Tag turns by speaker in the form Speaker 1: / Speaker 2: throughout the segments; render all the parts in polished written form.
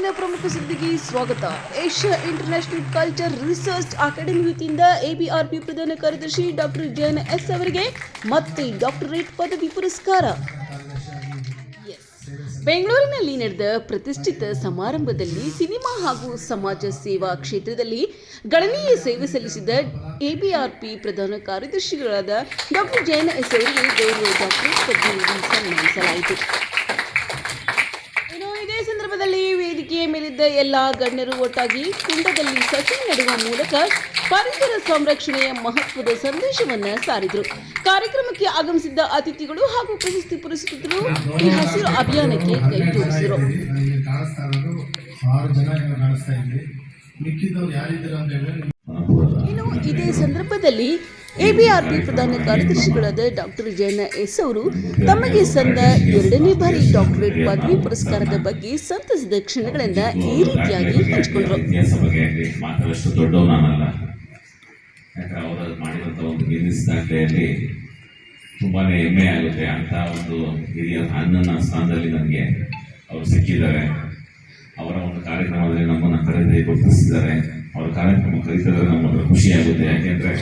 Speaker 1: ಇಂದಿನ ಪ್ರಮುಖ ಸುದ್ದಿಗೆ ಸ್ವಾಗತ. Asia international culture research academy ವತಿಯಿಂದ ಎಬಿಆರ್ಪಿ ಪ್ರಧಾನ ಕಾರ್ಯದರ್ಶಿ ಡಾಕ್ಟರ್ ಜಯನ್ ಎಸ್ ಅವರಿಗೆ ಮತ್ತೆ ಡಾಕ್ಟರೇಟ್ ಪದವಿ ಪುರಸ್ಕಾರ. ಬೆಂಗಳೂರಿನಲ್ಲಿ ನಡೆದ ಪ್ರತಿಷ್ಠಿತ ಸಮಾರಂಭದಲ್ಲಿ ಸಿನಿಮಾ ಹಾಗೂ ಸಮಾಜ ಸೇವಾ ಕ್ಷೇತ್ರದಲ್ಲಿ ಗಣನೀಯ ಸೇವೆ ಸಲ್ಲಿಸಿದ ಎಬಿಆರ್ಪಿ ಪ್ರಧಾನ ಕಾರ್ಯದರ್ಶಿಗಳಾದ ಡಾಕ್ಟರ್ ಜಯನ್ ಎಸ್ ಅವರಿಗೆ ಗೌರವ ಡಾಕ್ಟರೇಟ್ ಪದವಿ ನೀಡಿ ಸನ್ಮಾನಿಸಲಾಯಿತು. ಇದೇ ಸಂದರ್ಭದಲ್ಲಿ ವೇದಿಕೆಯ ಮೇಲಿದ್ದ ಎಲ್ಲ ಗಣ್ಯರು ಒಟ್ಟಾಗಿ ಕುಂಡದಲ್ಲಿ ಸಸಿ ನೆಡುವ ಮೂಲಕ ಪರಿಸರ ಸಂರಕ್ಷಣೆಯ ಮಹತ್ವದ ಸಂದೇಶವನ್ನು ಸಾರಿದರು. ಕಾರ್ಯಕ್ರಮಕ್ಕೆ ಆಗಮಿಸಿದ್ದ ಅತಿಥಿಗಳು ಹಾಗೂ ಪ್ರಶಸ್ತಿ ಪುರಸ್ಕೃತರು ಈ ಹಸಿರು ಅಭಿಯಾನಕ್ಕೆ ಕೈ ಜೋಡಿಸಿದರು. ಇನ್ನು ಇದೇ ಸಂದರ್ಭದಲ್ಲಿ ಎಬಿಆರ್ಪಿ ಪ್ರಧಾನ ಕಾರ್ಯದರ್ಶಿಗಳಾದ ಡಾಕ್ಟರ್ ಜಯನ್ ಎಸ್ ಅವರು ತಮಗೆ ಸಂದ 2ನೇ ಬಾರಿ ಡಾಕ್ಟರೇಟ್ ಪದವಿ ಪುರಸ್ಕಾರದ ಬಗ್ಗೆ ಸಂತಸದ ಕ್ಷಣಗಳಿಂದ ಈ ರೀತಿಯಾಗಿ ಹಂಚಿಕೊಂಡರು.
Speaker 2: ತುಂಬಾನೇ ಹೆಮ್ಮೆ ಆಗುತ್ತೆ. ಅಂತ ಒಂದು ಹಿರಿಯ ಅಣ್ಣನ ಸ್ಥಾನದಲ್ಲಿ ನನಗೆ ಅವರು ಸಿಕ್ಕಿದ್ದಾರೆ. ಅವರ ಒಂದು ಕಾರ್ಯಕ್ರಮದಲ್ಲಿ ನಮ್ಮನ್ನು ಕರೆದು ಗುರುತಿಸಿದ್ದಾರೆ. ಅವರ ಕಾರ್ಯಕ್ರಮ ಕರೀತಿದ್ರೆ ನಮ್ಮನ್ನು ಖುಷಿ ಆಗುತ್ತೆ. ಯಾಕೆಂದ್ರೆ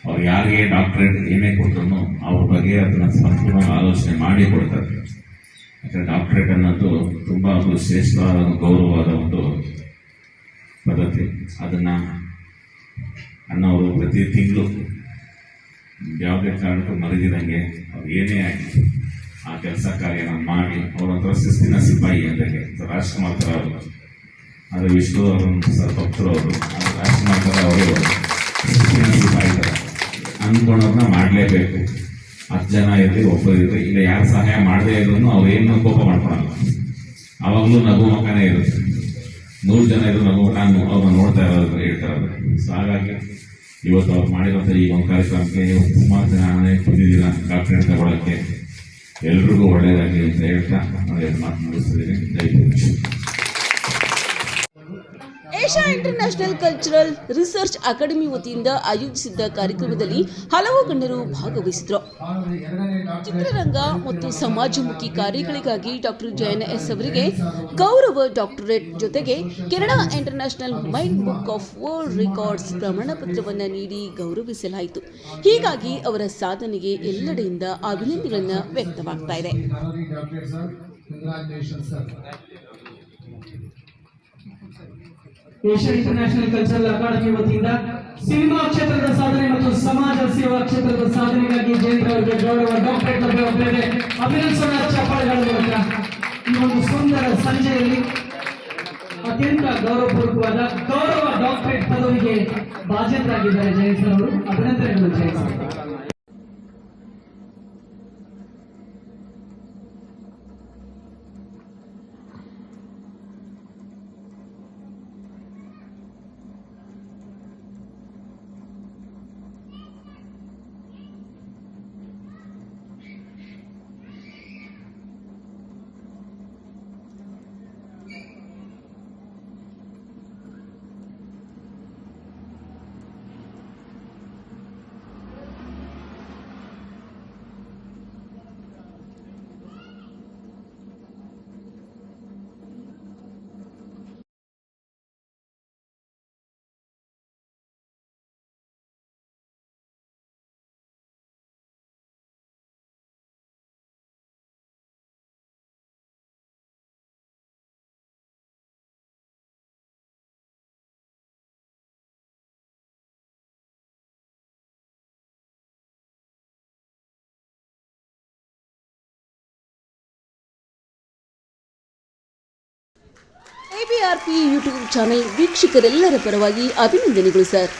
Speaker 2: ಅವ್ರು ಯಾರಿಗೆ ಡಾಕ್ಟರೇಟ್ ಏನೇ ಕೊಟ್ಟರು ಅವ್ರ ಬಗ್ಗೆ ಅದನ್ನ ಸಂಪೂರ್ಣ ಆಲೋಚನೆ ಮಾಡಿ ಕೊಡ್ತಾರೆ. ಯಾಕಂದ್ರೆ ಡಾಕ್ಟರೇಟ್ ಅನ್ನೋದು ತುಂಬಾ ಒಂದು ಶ್ರೇಷ್ಠವಾದ ಗೌರವವಾದ ಒಂದು ಪದ್ಧತಿ. ಅದನ್ನ ಅಣ್ಣವರು ಪ್ರತಿ ತಿಂಗಳು ಯಾವುದೇ ಕಾರಣಕ್ಕೂ ಮರೆದಿದಂಗೆ ಅವ್ರು ಏನೇ ಆಗಿ ಆ ಕೆಲಸ ಕಾರ್ಯನ ಮಾಡಿ ಅವರೊಂಥರ ಶಿಸ್ತಿನ ಸಿಪಾಯಿ ಅಂದಾಗೆ ರಾಜ್ಕುಮಾರ್ ಥರ ಅವರು. ಆದರೆ ವಿಷ್ಣು ಅವರನ್ನು ಸರ್ ಭಕ್ತರು ಅವರು ರಾಜ್ಕುಮಾರ್ ಥರ ಅವರು ಶಿಸ್ತಿನ ಸಿಪಾಯಿ ಥರ ಅಂದ್ಕೊಂಡವ್ರನ್ನ ಮಾಡಲೇಬೇಕು. 10 ಜನ ಇರಲಿ ಒಬ್ಬರು ಇರಲಿ, ಇಲ್ಲ ಯಾರು ಸಹಾಯ ಮಾಡದೇ ಇದ್ರು ಅವ್ರು ಏನು ಕೋಪ ಮಾಡ್ಕೊಳಲ್ಲ. ಅವಾಗಲೂ ನಗು ಮಕ್ಕನೇ ಇರುತ್ತೆ. 100 ಜನ ಇದ್ರು ನಗು ನಾನು ಅವ್ರನ್ನ ನೋಡ್ತಾ ಇರೋದು ಹೇಳ್ತಾ ಇರೋದು. ಸೊ ಹಾಗಾಗಿ ಇವತ್ತು ಅವ್ರು ಮಾಡಿರೋಂಥ ಈ ಒಂದು ಕಾರ್ಯಕ್ರಮಕ್ಕೆ ಸುಮಾರು ಜನ ಬಂದಿದ್ದೀರಾ ಡಾಕ್ಟರೇಟ್ ತಗೊಳ್ಳೋಕ್ಕೆ. ಎಲ್ರಿಗೂ ಒಳ್ಳೆಯದಾಗಲಿ ಅಂತ ಹೇಳ್ತಾ ನಾನು ಮಾತು ಮುಗಿಸ್ತಿದ್ದೀನಿ. ದಯವಿಟ್ಟು
Speaker 1: Asia international cultural research academy ವತಿಯಿಂದ ಆಯೋಜಿಸಿದ್ದ ಕಾರ್ಯಕ್ರಮದಲ್ಲಿ ಹಲವು ಗಣ್ಯರು ಭಾಗವಹಿಸಿದರು. ಚಿತ್ರರಂಗ ಮತ್ತು ಸಮಾಜಮುಖಿ ಕಾರ್ಯಗಳಿಗಾಗಿ ಡಾಕ್ಟರ್ ಜಯನ್ ಎಸ್ ಅವರಿಗೆ ಗೌರವ ಡಾಕ್ಟರೇಟ್ ಜೊತೆಗೆ Canada international mind book of world records ಪ್ರಮಾಣ ಪತ್ರವನ್ನು ನೀಡಿ ಗೌರವಿಸಲಾಯಿತು. ಹೀಗಾಗಿ ಅವರ ಸಾಧನೆಗೆ ಎಲ್ಲೆಡೆಯಿಂದ ಅಭಿನಂದನೆಗಳನ್ನು ವ್ಯಕ್ತವಾಗ್ತಾ ಇದೆ.
Speaker 3: ಏಷ್ಯಾ ಇಂಟರ್ನ್ಯಾಷನಲ್ ಕಲ್ಚರಲ್ ಅಕಾಡೆಮಿ ವತಿಯಿಂದ ಸಿನಿಮಾ ಕ್ಷೇತ್ರದ ಸಾಧನೆ ಮತ್ತು ಸಮಾಜ ಸೇವಾ ಕ್ಷೇತ್ರದ ಸಾಧನೆಗಾಗಿ ಜಯಂತ್ ಅವರಿಗೆ ಗೌರವ ಡಾಕ್ಟರೇಟ್ ಲಭ್ಯವಾಗಲಿದೆ. ಅಭಿನಂದನಾ ಚಪ್ಪಾಳೆಗಳ ಮೂಲಕ ಈ ಒಂದು ಸುಂದರ ಸಂಜೆಯಲ್ಲಿ ಅತ್ಯಂತ ಗೌರವಪೂರ್ವಕವಾದ ಗೌರವ ಡಾಕ್ಟರೇಟ್ ಪದವಿಗೆ ಭಾಜನರಾಗಿದ್ದಾರೆ ಜಯಂತ್ ಅವರು. ಅಭಿನಂದನೆಗಳು ಜಯಂತ್.
Speaker 1: ಎಬಿಆರ್ಪಿ ಯೂಟ್ಯೂಬ್ ಚಾನೆಲ್ ವೀಕ್ಷಕರೆಲ್ಲರ ಪರವಾಗಿ ಅಭಿನಂದನೆಗಳು ಸರ್.